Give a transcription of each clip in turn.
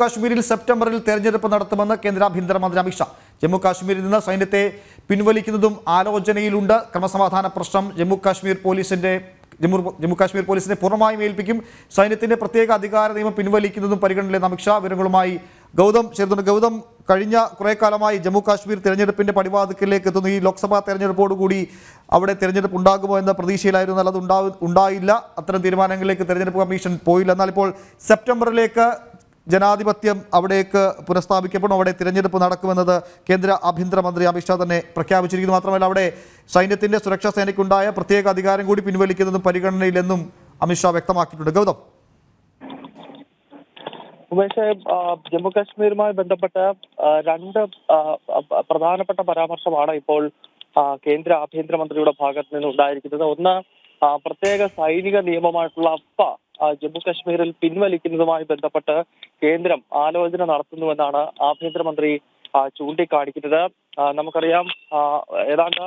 കാശ്മീരിൽ സെപ്റ്റംബറിൽ തെരഞ്ഞെടുപ്പ് നടത്തുമെന്ന് കേന്ദ്ര ആഭ്യന്തരമന്ത്രി അമിത്ഷാ. ജമ്മു കാശ്മീരിൽ നിന്ന് സൈന്യത്തെ പിൻവലിക്കുന്നതും ആലോചനയിലുണ്ട്. ക്രമസമാധാന പ്രശ്നം ജമ്മു കാശ്മീർ പോലീസിനെ പൂർണ്ണമായും ഏൽപ്പിക്കും. സൈന്യത്തിന്റെ പ്രത്യേക അധികാര നിയമം പിൻവലിക്കുന്നതും പരിഗണനയിലെന്ന് അമിത്ഷാ. വിവരങ്ങളുമായി ഗൗതം ചേർന്നുണ്ട്. ഗൗതം, കഴിഞ്ഞ കുറേ കാലമായി ജമ്മു കാശ്മീർ തെരഞ്ഞെടുപ്പിന്റെ പടിവാതിക്കലേക്ക് എത്തുന്നു. ഈ ലോക്സഭാ തെരഞ്ഞെടുപ്പോടുകൂടി അവിടെ തെരഞ്ഞെടുപ്പ് ഉണ്ടാകുമോ എന്ന പ്രതീക്ഷയിലായിരുന്നു. അത് ഉണ്ടായില്ല. അത്തരം തീരുമാനങ്ങളിലേക്ക് തെരഞ്ഞെടുപ്പ് കമ്മീഷൻ പോയില്ല. എന്നാൽ ഇപ്പോൾ സെപ്റ്റംബറിലേക്ക് ജനാധിപത്യം അവിടേക്ക് പുനഃസ്ഥാപിക്കപ്പെടും. അവിടെ തിരഞ്ഞെടുപ്പ് നടക്കുമെന്നത് കേന്ദ്ര ആഭ്യന്തരമന്ത്രി അമിത്ഷാ തന്നെ പ്രഖ്യാപിച്ചിരിക്കുന്നു. മാത്രമല്ല അവിടെ സൈന്യത്തിന്റെ സുരക്ഷാ സേനയ്ക്കുണ്ടായ പ്രത്യേക അധികാരം കൂടി പിൻവലിക്കുന്നതും പരിഗണനയിലെന്നും അമിത്ഷാ വ്യക്തമാക്കിയിട്ടുണ്ട്. ഗൗതം, ഉമേഷ്, ജമ്മു കാശ്മീരുമായി ബന്ധപ്പെട്ട രണ്ട് പ്രധാനപ്പെട്ട പരാമർശമാണ് ഇപ്പോൾ കേന്ദ്ര ആഭ്യന്തരമന്ത്രിയുടെ ഭാഗത്ത് നിന്ന് ഉണ്ടായിരിക്കുന്നത്. ഒന്ന്, പ്രത്യേക സൈനിക നിയമമായിട്ടുള്ള ജമ്മു കാശ്മീരിൽ പിൻവലിക്കുന്നതുമായി ബന്ധപ്പെട്ട് കേന്ദ്രം ആലോചന നടത്തുന്നുവെന്നാണ് ആഭ്യന്തരമന്ത്രി ചൂണ്ടിക്കാണിക്കുന്നത്. നമുക്കറിയാം, ഏതാണ്ട്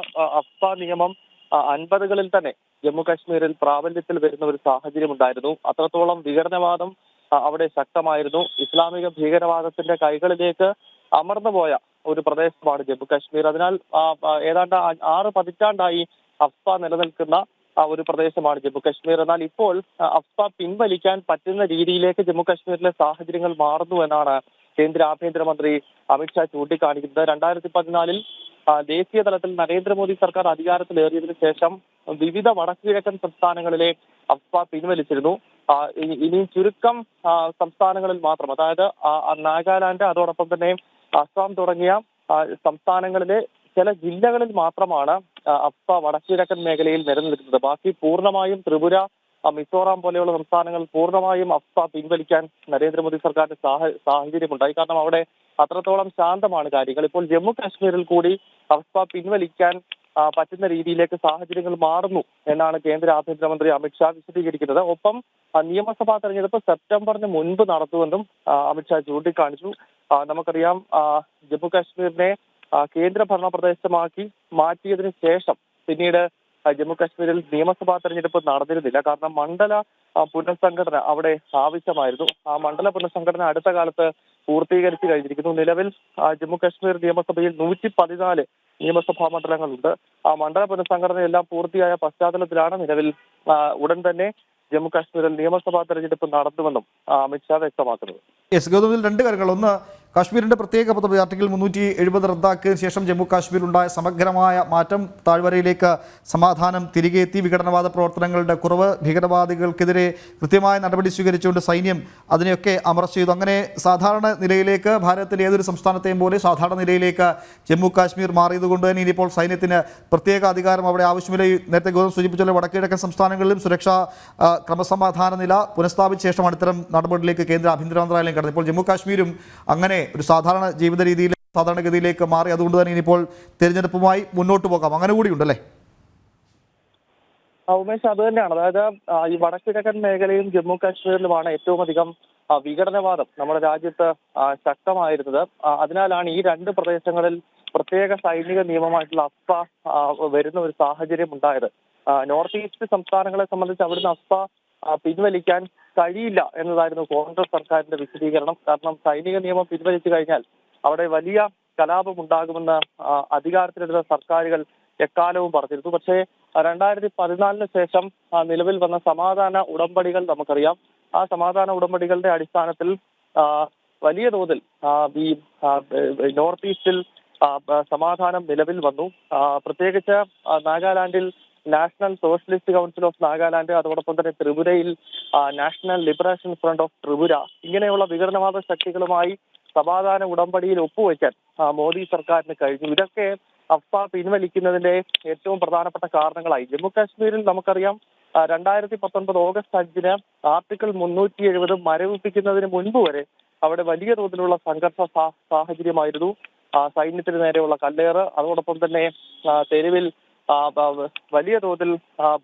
നിയമം 50കളിൽ തന്നെ ജമ്മു കാശ്മീരിൽ പ്രാബല്യത്തിൽ വരുന്ന ഒരു സാഹചര്യം ഉണ്ടായിരുന്നു. അത്രത്തോളം വിഘടനവാദം അവിടെ ശക്തമായിരുന്നു. ഇസ്ലാമിക ഭീകരവാദത്തിന്റെ കൈകളിലേക്ക് അമർന്നുപോയ ഒരു പ്രദേശമാണ് ജമ്മു കാശ്മീർ. അതിനാൽ ഏതാണ്ട് 6 പതിറ്റാണ്ടായി നിലനിൽക്കുന്ന ഒരു പ്രദേശമാണ് ജമ്മു കാശ്മീർ. എന്നാൽ ഇപ്പോൾ പിൻവലിക്കാൻ പറ്റുന്ന രീതിയിലേക്ക് ജമ്മു കാശ്മീരിലെ സാഹചര്യങ്ങൾ മാറുന്നു എന്നാണ് കേന്ദ്ര ആഭ്യന്തരമന്ത്രി അമിത്ഷാ ചൂണ്ടിക്കാണിക്കുന്നത്. 2014 ദേശീയ തലത്തിൽ നരേന്ദ്രമോദി സർക്കാർ അധികാരത്തിലേറിയതിനു ശേഷം വിവിധ വടക്കുകിഴക്കൻ സംസ്ഥാനങ്ങളിലെ പിൻവലിച്ചിരുന്നു. ഇനിയും ചുരുക്കം സംസ്ഥാനങ്ങളിൽ മാത്രം, അതായത് നാഗാലാൻഡ്, അതോടൊപ്പം തന്നെ അസം തുടങ്ങിയ സംസ്ഥാനങ്ങളിലെ ചില ജില്ലകളിൽ മാത്രമാണ് വടക്കുകിഴക്കൻ മേഖലയിൽ നിലനിൽക്കുന്നത്. ബാക്കി പൂർണ്ണമായും ത്രിപുര, മിസോറാം പോലെയുള്ള സംസ്ഥാനങ്ങൾ പൂർണ്ണമായും പിൻവലിക്കാൻ നരേന്ദ്രമോദി സർക്കാരിന് സാഹചര്യമുണ്ടായി. കാരണം അവിടെ അത്രത്തോളം ശാന്തമാണ് കാര്യങ്ങൾ. ഇപ്പോൾ ജമ്മു കാശ്മീരിൽ കൂടി പിൻവലിക്കാൻ പറ്റുന്ന രീതിയിലേക്ക് സാഹചര്യങ്ങൾ മാറുന്നു എന്നാണ് കേന്ദ്ര ആഭ്യന്തരമന്ത്രി അമിത്ഷാ വിശദീകരിക്കുന്നത്. ഒപ്പം നിയമസഭാ തെരഞ്ഞെടുപ്പ് സെപ്റ്റംബറിന് മുൻപ് നടത്തുമെന്നും അമിത്ഷാ ചൂണ്ടിക്കാണിച്ചു. നമുക്കറിയാം, ജമ്മു കാശ്മീരിനെ കേന്ദ്ര ഭരണ പ്രദേശമാക്കി മാറ്റിയതിനു ശേഷം പിന്നീട് ജമ്മു കാശ്മീരിൽ നിയമസഭാ തെരഞ്ഞെടുപ്പ് നടന്നിരുന്നില്ല. കാരണം മണ്ഡല പുനഃസംഘടന അവിടെ ആവശ്യമായിരുന്നു. ആ മണ്ഡല പുനഃസംഘടന അടുത്ത കാലത്ത് പൂർത്തീകരിച്ചു കഴിഞ്ഞിരിക്കുന്നു. നിലവിൽ ജമ്മു കാശ്മീർ നിയമസഭയിൽ 114 നിയമസഭാ മണ്ഡലങ്ങളുണ്ട്. ആ മണ്ഡല പുനഃസംഘടനയെല്ലാം പൂർത്തിയായ പശ്ചാത്തലത്തിലാണ് നിലവിൽ ഉടൻ തന്നെ ജമ്മു കാശ്മീരിൽ നിയമസഭാ തെരഞ്ഞെടുപ്പ് നടത്തുമെന്നും അമിത്ഷാ വ്യക്തമാക്കുന്നത്. ഗൗതമിൽ രണ്ട് കാര്യങ്ങൾ. ഒന്ന്, കാശ്മീരിന്റെ പ്രത്യേക പദവി ആർട്ടിക്കിൾ 370 റദ്ദാക്കിയതിനു ശേഷം ജമ്മു കാശ്മീരിലുണ്ടായ സമഗ്രമായ മാറ്റം, താഴ്വരയിലേക്ക് സമാധാനം തിരികെ എത്തി, വിഘടനവാദ പ്രവർത്തനങ്ങളുടെ കുറവ്, ഭീകരവാദികൾക്കെതിരെ കൃത്യമായ നടപടി സ്വീകരിച്ചുകൊണ്ട് സൈന്യം അതിനെയൊക്കെ അമർച്ച ചെയ്തു. അങ്ങനെ സാധാരണ നിലയിലേക്ക്, ഭാരതത്തിലെ ഏതൊരു സംസ്ഥാനത്തെയും പോലെ സാധാരണ നിലയിലേക്ക് ജമ്മു കാശ്മീർ മാറിയതുകൊണ്ട് തന്നെ ഇനിയിപ്പോൾ സൈന്യത്തിന് പ്രത്യേക അധികാരം അവിടെ ആവശ്യമില്ല. നേരത്തെ ഗൗതം സൂചിപ്പിച്ചുള്ള വടക്കിഴക്കൻ സംസ്ഥാനങ്ങളിലും സുരക്ഷാ ക്രമസമാധാന നില പുനഃസ്ഥാപിച്ച ശേഷമാണ് ഇത്തരം നടപടിയിലേക്ക് കേന്ദ്ര ആഭ്യന്തര മന്ത്രാലയം കടന്നത്. ഇപ്പോൾ ജമ്മു കാശ്മീരും അങ്ങനെ ഒരു സാധാരണ ജീവിത രീതിയിൽ, സാധാരണഗതിയിലേക്ക് മാറി. അതുകൊണ്ട് തന്നെ ഇനിയിപ്പോൾ തിരഞ്ഞെടുപ്പുമായി മുന്നോട്ട് പോകാം. അങ്ങനെ കൂടി ഉണ്ടല്ലേ? ഉമേഷ്, അത് തന്നെയാണ്. അതായത് ഈ വടക്കിഴക്കൻ മേഖലയും ജമ്മു കാശ്മീരിലുമാണ് ഏറ്റവും അധികം വിഘടനവാദം നമ്മുടെ രാജ്യത്ത് ശക്തമായിരുന്നത്. അതിനാലാണ് ഈ രണ്ട് പ്രദേശങ്ങളിൽ പ്രത്യേക സൈനിക നിയമമായിട്ടുള്ള വരുന്ന ഒരു സാഹചര്യം ഉണ്ടായത്. നോർത്ത് ഈസ്റ്റ് സംസ്ഥാനങ്ങളെ സംബന്ധിച്ച് അവിടുന്ന് പിൻവലിക്കാൻ കഴിയില്ല എന്നതായിരുന്നു കോൺഗ്രസ് സർക്കാരിന്റെ വിശദീകരണം. കാരണം സൈനിക നിയമം പിൻവലിച്ചു കഴിഞ്ഞാൽ അവിടെ വലിയ കലാപം ഉണ്ടാകുമെന്ന് അധികാരത്തിലെടുത്ത സർക്കാരുകൾ എക്കാലവും പറഞ്ഞിരുന്നു. പക്ഷേ 2014 ശേഷം നിലവിൽ വന്ന സമാധാന ഉടമ്പടികൾ നമുക്കറിയാം. ആ സമാധാന ഉടമ്പടികളുടെ അടിസ്ഥാനത്തിൽ വലിയ തോതിൽ ഈ നോർത്ത് ഈസ്റ്റിൽ സമാധാനം നിലവിൽ വന്നു. പ്രത്യേകിച്ച് നാഗാലാൻഡിൽ National Socialist Council of Nagaland, അതോടൊപ്പം തന്നെ ത്രിപുരയിൽ National Liberation Front of Tripura, ഇങ്ങനെയുള്ള വിഘടനവാദ ശക്തികളുമായി സമാധാന ഉടമ്പടിയിൽ ഒപ്പുവയ്ക്കാൻ മോദി സർക്കാരിന് കഴിഞ്ഞു. ഇതൊക്കെ പിൻവലിക്കുന്നതിന്റെ ഏറ്റവും പ്രധാനപ്പെട്ട കാരണങ്ങളായി. ജമ്മു കാശ്മീരിൽ നമുക്കറിയാം, 2019 ഓഗസ്റ്റ് 5-ന് ആർട്ടിക്കിൾ 370 മരവിപ്പിക്കുന്നതിന് മുൻപ് വരെ അവിടെ വലിയ തോതിലുള്ള സംഘർഷ സാഹചര്യമായിരുന്നു. സൈന്യത്തിന് നേരെയുള്ള കല്ലേറ്, അതോടൊപ്പം തന്നെ തെരുവിൽ വലിയ തോതിൽ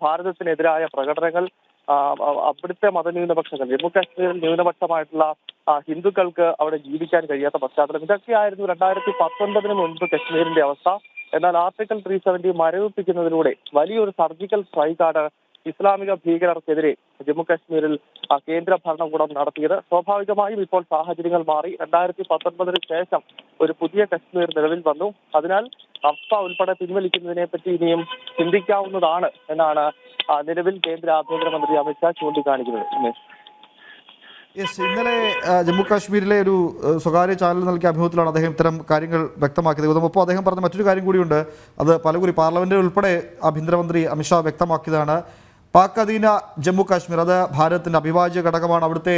ഭാരതത്തിനെതിരായ പ്രകടനങ്ങൾ, അവിടുത്തെ മതന്യൂനപക്ഷങ്ങൾ, ജമ്മു കാശ്മീരിൽ ന്യൂനപക്ഷമായിട്ടുള്ള ഹിന്ദുക്കൾക്ക് അവിടെ ജീവിക്കാൻ കഴിയാത്ത പശ്ചാത്തലം, ഇതൊക്കെയായിരുന്നു 2019 മുൻപ് കശ്മീരിന്റെ അവസ്ഥ. എന്നാൽ ആർട്ടിക്കിൾ 370 മരവിപ്പിക്കുന്നതിലൂടെ വലിയൊരു സർജിക്കൽ സ്ട്രൈക്കാണ് ഇസ്ലാമിക ഭീകരർക്കെതിരെ ജമ്മു കാശ്മീരിൽ കേന്ദ്ര ഭരണകൂടം നടത്തിയത്. സ്വാഭാവികമായും ഇപ്പോൾ സാഹചര്യങ്ങൾ മാറി. 2019 ശേഷം ഒരു പുതിയ കശ്മീർ നിലവിൽ വന്നു. അതിനാൽ അഫ്സ ഉൾപ്പെടെ പിൻവലിക്കുന്നതിനെ പറ്റി ഇനിയും ചിന്തിക്കാവുന്നതാണ് എന്നാണ് നിലവിൽ കേന്ദ്ര ആഭ്യന്തരമന്ത്രി അമിത്ഷാ ചൂണ്ടിക്കാണിക്കുന്നത്. യെസ്, ഇന്നലെ ജമ്മു കാശ്മീരിലെ ഒരു സ്വകാര്യ ചാനൽ നൽകിയ അഭിമുഖത്തിലാണ് അദ്ദേഹം ഇത്തരം കാര്യങ്ങൾ വ്യക്തമാക്കിയത്. ഒപ്പം അദ്ദേഹം പറഞ്ഞ മറ്റൊരു കാര്യം കൂടിയുണ്ട്. അത് പലകുറി പാർലമെന്റിൽ ഉൾപ്പെടെ ആഭ്യന്തരമന്ത്രി അമിത്ഷാ വ്യക്തമാക്കിയതാണ്. പാക് അധീന ജമ്മു കാശ്മീർ അത് ഭാരതത്തിൻ്റെ അവിഭാജ്യ ഘടകമാണ്. അവിടുത്തെ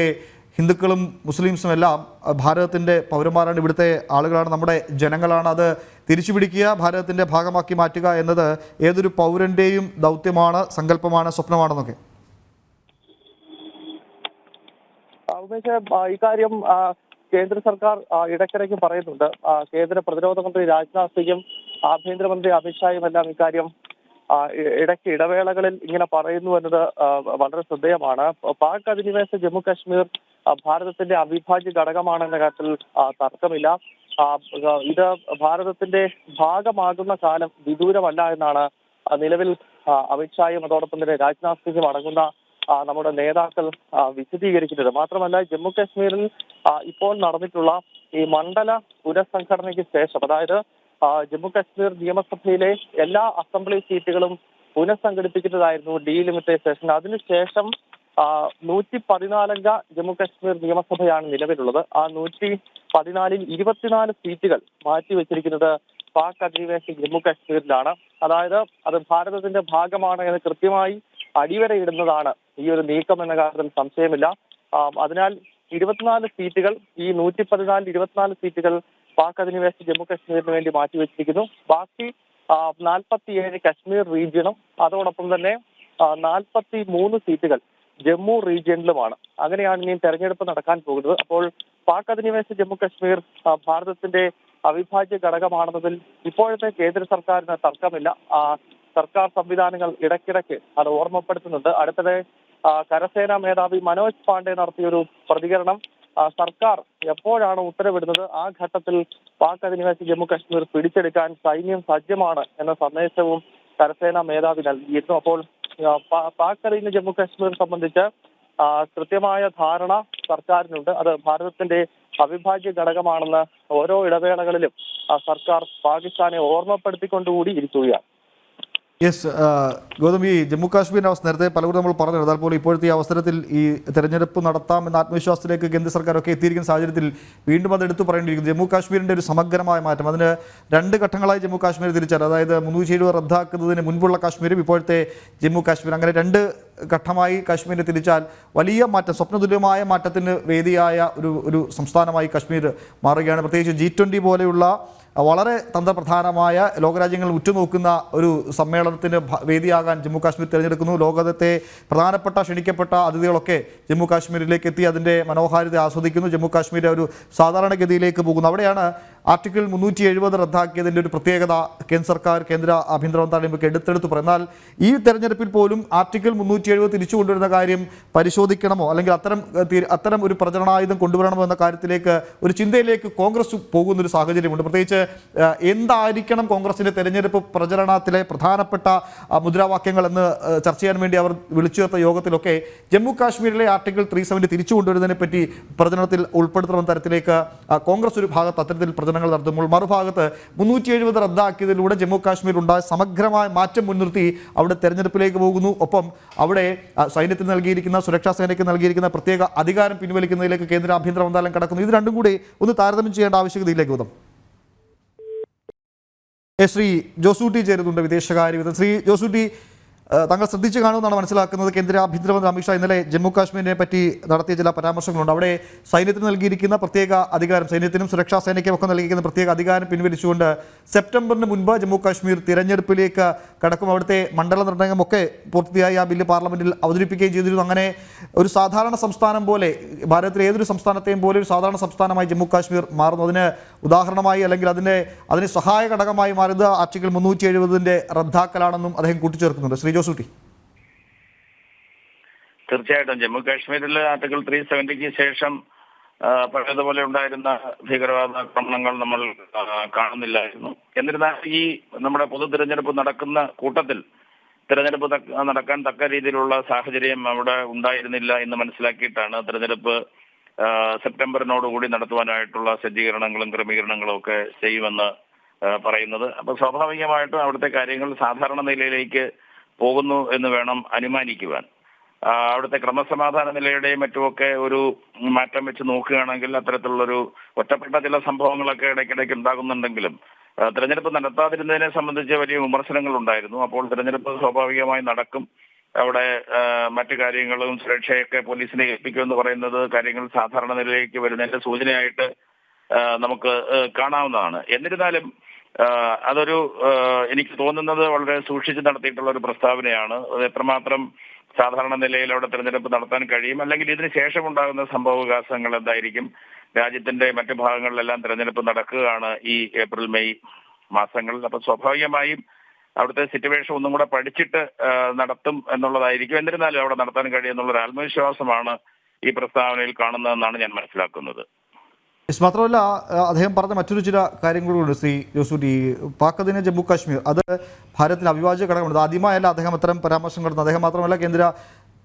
ഹിന്ദുക്കളും മുസ്ലിംസും എല്ലാം ഭാരതത്തിൻ്റെ പൗരന്മാരാണ്, ഇവിടുത്തെ ആളുകളാണ്, നമ്മുടെ ജനങ്ങളാണ്. അത് തിരിച്ചുപിടിക്കുക, ഭാരതത്തിൻ്റെ ഭാഗമാക്കി മാറ്റുക എന്നത് ഏതൊരു പൗരൻ്റെയും ദൗത്യമാണ്, സങ്കല്പമാണ്, സ്വപ്നമാണെന്നൊക്കെ. ഉമേഷ്, ഇക്കാര്യം കേന്ദ്ര സർക്കാർ ഇടയ്ക്കിടയ്ക്ക് പറയുന്നുണ്ട്. കേന്ദ്ര പ്രതിരോധ മന്ത്രി രാജ്നാഥ് സിംഗും ആഭ്യന്തരമന്ത്രി അമിത്ഷായും എല്ലാം ഇക്കാര്യം ഇടയ്ക്ക് ഇടവേളകളിൽ ഇങ്ങനെ പറയുന്നു എന്നത് വളരെ ശ്രദ്ധേയമാണ്. പാക് അധിനിവേശ ജമ്മു കാശ്മീർ ഭാരതത്തിന്റെ അവിഭാജ്യ ഘടകമാണെന്ന കാര്യത്തിൽ തർക്കമില്ല. ഇത് ഭാരതത്തിന്റെ ഭാഗമാകുന്ന കാലം വിദൂരമല്ല എന്നാണ് നിലവിൽ അമിത്ഷായും അതോടൊപ്പം തന്നെ രാജ്നാഥ് സിംഗും അടങ്ങുന്ന നമ്മുടെ നേതാക്കൾ വിശദീകരിക്കുന്നത്. മാത്രമല്ല, ജമ്മു കാശ്മീരിൽ ഇപ്പോൾ നടന്നിട്ടുള്ള ഈ മണ്ഡല പുനഃസംഘടനയ്ക്ക് ശേഷം, അതായത് ജമ്മു കാശ്മീർ നിയമസഭയിലെ എല്ലാ അസംബ്ലി സീറ്റുകളും പുനഃസംഘടിപ്പിക്കുന്നതായിരുന്നു ഡീലിമിറ്റൈസേഷൻ. അതിനുശേഷം 114 ജമ്മു കാശ്മീർ നിയമസഭയാണ് നിലവിലുള്ളത്. ആ 114-ൽ 24 സീറ്റുകൾ മാറ്റിവെച്ചിരിക്കുന്നത് പാക് അധിനിവേശ ജമ്മു കാശ്മീരിലാണ്. അതായത് അത് ഭാരതത്തിന്റെ ഭാഗമാണ് എന്ന് കൃത്യമായി അടിവരയിടുന്നതാണ് ഈ ഒരു നീക്കം എന്ന കാര്യത്തിൽ സംശയമില്ല. അതിനാൽ 24 സീറ്റുകൾ, ഈ 114-24 സീറ്റുകൾ പാക് അധിനിവേശ ജമ്മു കാശ്മീരിന് വേണ്ടി മാറ്റിവെച്ചിരിക്കുന്നു. ബാക്കി 47 കശ്മീർ റീജിയണും അതോടൊപ്പം തന്നെ 43 സീറ്റുകൾ ജമ്മു റീജിയനിലുമാണ്. അങ്ങനെയാണ് ഇനി തെരഞ്ഞെടുപ്പ് നടക്കാൻ പോകുന്നത്. അപ്പോൾ പാക് അധിനിവേശ ജമ്മു കാശ്മീർ ഭാരതത്തിന്റെ അവിഭാജ്യ ഘടകമാണെന്നതിൽ ഇപ്പോഴത്തെ കേന്ദ്ര സർക്കാരിന് തർക്കമില്ല. സർക്കാർ സംവിധാനങ്ങൾ ഇടയ്ക്കിടയ്ക്ക് അത് ഓർമ്മപ്പെടുത്തുന്നുണ്ട്. അടുത്തിടെ കരസേനാ മേധാവി മനോജ് പാണ്ഡെ നടത്തിയൊരു പ്രതികരണം, സർക്കാർ എപ്പോഴാണ് ഉത്തരവിടുന്നത് ആ ഘട്ടത്തിൽ പാക് അധിനിവേശ ജമ്മു കാശ്മീർ പിടിച്ചെടുക്കാൻ സൈന്യം സജ്ജമാണ് എന്ന സന്ദേശവും കരസേനാ മേധാവി നൽകിയിരുന്നു. അപ്പോൾ പാക് അധീന ജമ്മു കാശ്മീർ സംബന്ധിച്ച് കൃത്യമായ ധാരണ സർക്കാരിനുണ്ട്. അത് ഭാരതത്തിന്റെ അവിഭാജ്യ ഘടകമാണെന്ന് ഓരോ ഇടവേളകളിലും സർക്കാർ പാകിസ്ഥാനെ ഓർമ്മപ്പെടുത്തിക്കൊണ്ടുകൂടി ഇരിക്കുകയാണ്. യെസ്, ഗൗതം, ഈ ജമ്മു കാശ്മീരിൻ്റെ അവസ്ഥ നേരത്തെ പലരും നമ്മൾ പറഞ്ഞു. എന്നാൽ പോലും ഇപ്പോഴത്തെ ഈ അവസരത്തിൽ ഈ തെരഞ്ഞെടുപ്പ് നടത്താമെന്ന ആത്മവിശ്വാസത്തിലേക്ക് കേന്ദ്ര സർക്കാരൊക്കെ എത്തിയിരിക്കുന്ന സാഹചര്യത്തിൽ വീണ്ടും അത് എടുത്തു പറയേണ്ടിയിരിക്കുന്നു. ജമ്മു കാശ്മീരിൻ്റെ ഒരു സമഗ്രമായ മാറ്റം, അതിന് 2 ഘട്ടങ്ങളായി ജമ്മു കാശ്മീർ തിരിച്ചറിയാം. അതായത് 370 റദ്ദാക്കുന്നതിന് മുൻപുള്ള കാശ്മീരും ഇപ്പോഴത്തെ ജമ്മു കാശ്മീർ, അങ്ങനെ 2 ഘട്ടമായി കാശ്മീരിനെ തിരിച്ചാൽ വലിയ മാറ്റം, സ്വപ്നതുല്യമായ മാറ്റത്തിന് വേദിയായ ഒരു സംസ്ഥാനമായി കാശ്മീർ മാറുകയാണ്. പ്രത്യേകിച്ച് G20 പോലെയുള്ള വളരെ തന്ത്രപ്രധാനമായ ലോകരാജ്യങ്ങൾ ഉറ്റുനോക്കുന്ന ഒരു സമ്മേളനത്തിന് വേദിയാകാൻ ജമ്മു കാശ്മീർ തിരഞ്ഞെടുക്കുന്നു. ലോകത്തെ പ്രധാനപ്പെട്ട ക്ഷണിക്കപ്പെട്ട അതിഥികളൊക്കെ ജമ്മു കാശ്മീരിലേക്ക് എത്തി അതിൻ്റെ മനോഹാരിത ആസ്വദിക്കുന്നു. ജമ്മു കാശ്മീർ ഒരു സാധാരണഗതിയിലേക്ക് പോകുന്നു. അവിടെയാണ് ആർട്ടിക്കിൾ 370 റദ്ദാക്കിയതിൻ്റെ ഒരു പ്രത്യേകത കേന്ദ്ര സർക്കാർ, കേന്ദ്ര ആഭ്യന്തര മന്ത്രാലയം എടുത്തെടുത്തു പറയും. എന്നാൽ ഈ തെരഞ്ഞെടുപ്പിൽ പോലും ആർട്ടിക്കിൾ 370 തിരിച്ചു കൊണ്ടുവരുന്ന കാര്യം പരിശോധിക്കണമോ, അല്ലെങ്കിൽ അത്തരം ഒരു പ്രചരണായുധം കൊണ്ടുവരണമോ എന്ന കാര്യത്തിലേക്ക് ഒരു ചിന്തയിലേക്ക് കോൺഗ്രസ് പോകുന്നൊരു സാഹചര്യമുണ്ട്. പ്രത്യേകിച്ച് എന്തായിരിക്കണം കോൺഗ്രസിൻ്റെ തെരഞ്ഞെടുപ്പ് പ്രചരണത്തിലെ പ്രധാനപ്പെട്ട മുദ്രാവാക്യങ്ങൾ എന്ന് ചർച്ച ചെയ്യാൻ വേണ്ടി അവർ വിളിച്ചു ചേർത്ത യോഗത്തിലൊക്കെ ജമ്മു കാശ്മീരിലെ ആർട്ടിക്കിൾ 370 തിരിച്ചു കൊണ്ടുവരുന്നതിനെ പറ്റി പ്രചരണത്തിൽ ഉൾപ്പെടുത്തണമെന്ന തരത്തിലേക്ക് കോൺഗ്രസ് ഒരു ഭാഗത്ത് അത്തരത്തിൽ പ്രചരണങ്ങൾ നടത്തുമ്പോൾ, മറുഭാഗത്ത് 370 റദ്ദാക്കിയതിലൂടെ ജമ്മു കാശ്മീർ ഉണ്ടായ സമഗ്രമായ മാറ്റം മുൻനിർത്തി അവിടെ തെരഞ്ഞെടുപ്പിലേക്ക് പോകുന്നു. ഒപ്പം അവിടെ സൈന്യത്തിന് നൽകിയിരിക്കുന്ന, സുരക്ഷാ സേനയ്ക്ക് നൽകിയിരിക്കുന്ന പ്രത്യേക അധികാരം പിൻവലിക്കുന്നതിലേക്ക് കേന്ദ്ര ആഭ്യന്തര മന്ത്രാലയം കടക്കുന്നു. ഇത് രണ്ടും കൂടി ഒന്ന് താരതമ്യം ചെയ്യേണ്ട ആവശ്യകതയിലേക്ക് ഗൗതം. ശ്രീ ജോസൂട്ടി ചേരുന്നുണ്ട്, വിദേശകാര്യ. ശ്രീ ജോസൂട്ടി, താങ്കൾ ശ്രദ്ധിച്ചു കാണുമെന്നാണ് മനസ്സിലാക്കുന്നത്. കേന്ദ്ര ആഭ്യന്തരമന്ത്രി അമിത്ഷാ ഇന്നലെ ജമ്മു കാശ്മീരിനെ പറ്റി നടത്തിയ ചില പരാമർശങ്ങളുണ്ട്. അവിടെ സൈന്യത്തിന് നൽകിയിരിക്കുന്ന പ്രത്യേക അധികാരം, സൈന്യത്തിനും സുരക്ഷാ സേനയ്ക്കും ഒക്കെ നൽകിയിരിക്കുന്ന പ്രത്യേക അധികാരം പിൻവലിച്ചുകൊണ്ട് സെപ്റ്റംബറിന് മുൻപ് ജമ്മു കാശ്മീർ തിരഞ്ഞെടുപ്പിലേക്ക് കടക്കും. അവിടുത്തെ മണ്ഡല നിർണ്ണയമൊക്കെ പൂർത്തിയായി ആ ബില്ല് പാർലമെന്റിൽ അവതരിപ്പിക്കുകയും ചെയ്തിരുന്നു. അങ്ങനെ ഒരു സാധാരണ സംസ്ഥാനം പോലെ, ഭാരതത്തിലെ ഏതൊരു സംസ്ഥാനത്തെയും പോലെ ഒരു സാധാരണ സംസ്ഥാനമായി ജമ്മു കാശ്മീർ മാറുന്നു. അതിന് ഉദാഹരണമായി, അല്ലെങ്കിൽ അതിന് സഹായ ഘടകമായി മാറുന്നത് ആർട്ടിക്കിൾ 370 റദ്ദാക്കലാണെന്നും അദ്ദേഹം കൂട്ടിച്ചേർക്കുന്നുണ്ട്. ശ്രീ ജോസൂട്ടി. തീർച്ചയായിട്ടും ജമ്മു കാശ്മീരിലെ ആർട്ടിക്കിൾ 370 ശേഷം പഴയതുപോലെ ഉണ്ടായിരുന്ന ഭീകരവാദ ആക്രമണങ്ങൾ നമ്മൾ കാണുന്നില്ലായിരുന്നു. എന്നിരുന്നാൽ ഈ നമ്മുടെ പൊതു തിരഞ്ഞെടുപ്പ് നടക്കുന്ന കൂട്ടത്തിൽ തെരഞ്ഞെടുപ്പ് നടക്കാൻ തക്ക രീതിയിലുള്ള സാഹചര്യം അവിടെ ഉണ്ടായിരുന്നില്ല എന്ന് മനസ്സിലാക്കിയിട്ടാണ് തെരഞ്ഞെടുപ്പ് സെപ്റ്റംബറിനോടുകൂടി നടത്തുവാനായിട്ടുള്ള സജ്ജീകരണങ്ങളും ക്രമീകരണങ്ങളും ഒക്കെ ചെയ്യുമെന്ന് പറയുന്നത്. അപ്പൊ സ്വാഭാവികമായിട്ടും അവിടുത്തെ കാര്യങ്ങൾ സാധാരണ നിലയിലേക്ക് പോകുന്നു എന്ന് വേണം അനുമാനിക്കുവാൻ. അവിടുത്തെ ക്രമസമാധാന നിലയുടെയും മറ്റുമൊക്കെ ഒരു മാറ്റം വെച്ച് നോക്കുകയാണെങ്കിൽ അത്തരത്തിലുള്ളൊരു ഒറ്റപ്പെട്ട ചില സംഭവങ്ങളൊക്കെ ഇടയ്ക്കിടയ്ക്ക് ഉണ്ടാകുന്നുണ്ടെങ്കിലും തെരഞ്ഞെടുപ്പ് നടത്താതിരുന്നതിനെ സംബന്ധിച്ച് വലിയ വിമർശനങ്ങൾ ഉണ്ടായിരുന്നു. അപ്പോൾ തെരഞ്ഞെടുപ്പ് സ്വാഭാവികമായി നടക്കും. അവിടെ മറ്റു കാര്യങ്ങളും സുരക്ഷയൊക്കെ പോലീസിനെ ഏൽപ്പിക്കുമെന്ന് പറയുന്നത് കാര്യങ്ങൾ സാധാരണ നിലയിലേക്ക് വരുന്നതിന്റെ സൂചനയായിട്ട് നമുക്ക് കാണാവുന്നതാണ്. എന്നിരുന്നാലും അതൊരു എനിക്ക് തോന്നുന്നത് വളരെ സൂക്ഷിച്ച് നടത്തിയിട്ടുള്ള ഒരു പ്രസ്താവനയാണ്. അത് എത്രമാത്രം സാധാരണ നിലയിൽ അവിടെ തെരഞ്ഞെടുപ്പ് നടത്താൻ കഴിയും, അല്ലെങ്കിൽ ഇതിന് ശേഷം ഉണ്ടാകുന്ന സംഭവവികാസങ്ങൾ എന്തായിരിക്കും, രാജ്യത്തിന്റെ മറ്റു ഭാഗങ്ങളിലെല്ലാം തെരഞ്ഞെടുപ്പ് നടക്കുകയാണ് ഈ ഏപ്രിൽ മെയ് മാസങ്ങളിൽ. അപ്പൊ സ്വാഭാവികമായും അവിടുത്തെ സിറ്റുവേഷൻ ഒന്നും കൂടെ പഠിച്ചിട്ട് നടത്തും എന്നുള്ളതായിരിക്കും. എന്നിരുന്നാലും അവിടെ നടത്താൻ കഴിയുമെന്നുള്ളൊരു ആത്മവിശ്വാസമാണ് ഈ പ്രസ്താവനയിൽ കാണുന്നതെന്നാണ് ഞാൻ മനസ്സിലാക്കുന്നത്. മാത്രമല്ല, അദ്ദേഹം പറഞ്ഞ മറ്റൊരു ചില കാര്യങ്ങളുണ്ട് ശ്രീ ജോസൂട്ടി. പാക് അധീന ജമ്മു കാശ്മീർ അത് ഭാരതത്തിന് അവിഭാജ്യ ഘടകമുണ്ട്. ആദ്യമായല്ല അദ്ദേഹം അത്തരം പരാമർശം നടത്തുന്നത്. അദ്ദേഹം മാത്രമല്ല, കേന്ദ്ര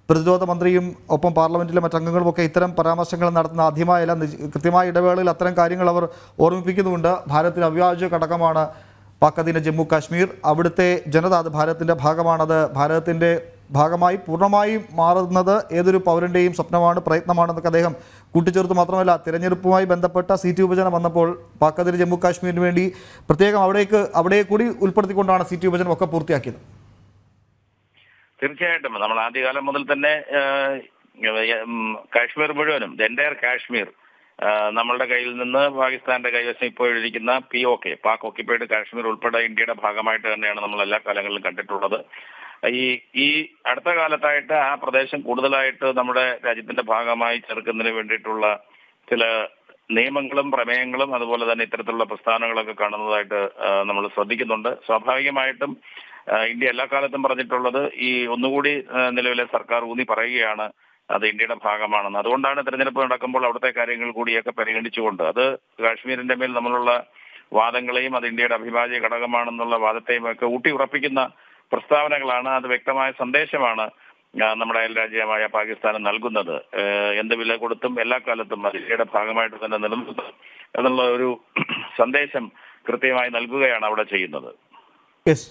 പ്രതിരോധ മന്ത്രിയും ഒപ്പം പാർലമെന്റിലെ മറ്റംഗങ്ങളും ഒക്കെ ഇത്തരം പരാമർശങ്ങൾ നടത്തുന്ന ആദ്യമായല്ല. കൃത്യമായ ഇടവേളയിൽ അത്തരം കാര്യങ്ങൾ അവർ ഓർമ്മിപ്പിക്കുന്നുമുണ്ട്. ഭാരതത്തിന് അവിഭാജ്യ ഘടകമാണ് പാക് അധീന ജമ്മു കാശ്മീർ. അവിടുത്തെ ജനത അത് ഭാരതത്തിൻ്റെ ഭാഗമാണത്. ഭാരതത്തിൻ്റെ ഭാഗമായി പൂർണ്ണമായും മാറുന്നത് ഏതൊരു പൗരൻ്റെയും സ്വപ്നമാണ്, പ്രയത്നമാണെന്നൊക്കെ അദ്ദേഹം കൂട്ടിച്ചേർത്ത്. മാത്രമല്ല, തിരഞ്ഞെടുപ്പുമായി ബന്ധപ്പെട്ട സീറ്റ് വിഭജനം വന്നപ്പോൾ പാക് അധീന ജമ്മു കാശ്മീരിന് വേണ്ടി പ്രത്യേകം അവിടെ കൂടി ഉൾപ്പെടുത്തിക്കൊണ്ടാണ് സീറ്റ് വിഭജനം ഒക്കെ പൂർത്തിയാക്കിയത്. തീർച്ചയായിട്ടും നമ്മൾ ആദ്യകാലം മുതൽ തന്നെ കാശ്മീർ മുഴുവനും എൻ്റയർ കാശ്മീർ നമ്മളുടെ കയ്യിൽ നിന്ന് പാകിസ്ഥാന്റെ കൈവശം ഇപ്പോഴിരിക്കുന്ന POK പാക് ഓക്യുപ്പൈഡ് കാശ്മീർ ഉൾപ്പെടെ ഇന്ത്യയുടെ ഭാഗമായിട്ട് തന്നെയാണ് നമ്മൾ എല്ലാ കാലങ്ങളിലും കണ്ടിട്ടുള്ളത്. ഈ അടുത്ത കാലത്തായിട്ട് ആ പ്രദേശം കൂടുതലായിട്ട് നമ്മുടെ രാജ്യത്തിന്റെ ഭാഗമായി ചേർക്കുന്നതിന് വേണ്ടിയിട്ടുള്ള ചില നിയമങ്ങളും പ്രമേയങ്ങളും അതുപോലെ തന്നെ ഇത്തരത്തിലുള്ള പ്രസ്ഥാനങ്ങളൊക്കെ കാണുന്നതായിട്ട് നമ്മൾ ശ്രദ്ധിക്കുന്നുണ്ട്. സ്വാഭാവികമായിട്ടും ഇന്ത്യ എല്ലാ കാലത്തും പറഞ്ഞിട്ടുള്ളത് ഈ ഒന്നുകൂടി നിലവിലെ സർക്കാർ ഊന്നി പറയുകയാണ് അത് ഇന്ത്യയുടെ ഭാഗമാണെന്ന്. അതുകൊണ്ടാണ് തെരഞ്ഞെടുപ്പ് നടക്കുമ്പോൾ അവിടുത്തെ കാര്യങ്ങൾ കൂടിയൊക്കെ പരിഗണിച്ചുകൊണ്ട് അത് കാശ്മീരിന്റെ മേൽ നമ്മളുള്ള വാദങ്ങളെയും അത് ഇന്ത്യയുടെ അവിഭാജ്യ ഘടകമാണെന്നുള്ള വാദത്തെയും ഒക്കെ ഊട്ടി ഉറപ്പിക്കുന്ന പ്രസ്താവനകളാണ്. അത് വ്യക്തമായ സന്ദേശമാണ് നമ്മുടെ അയൽ രാജ്യമായ പാകിസ്ഥാന് നൽകുന്നത്. എന്ത് വില കൊടുത്തും എല്ലാ കാലത്തും അത് ഇന്ത്യയുടെ ഭാഗമായിട്ട് തന്നെ നിലനിർത്തും എന്നുള്ള ഒരു സന്ദേശം കൃത്യമായി നൽകുകയാണ് അവിടെ ചെയ്യുന്നത്. യെസ്.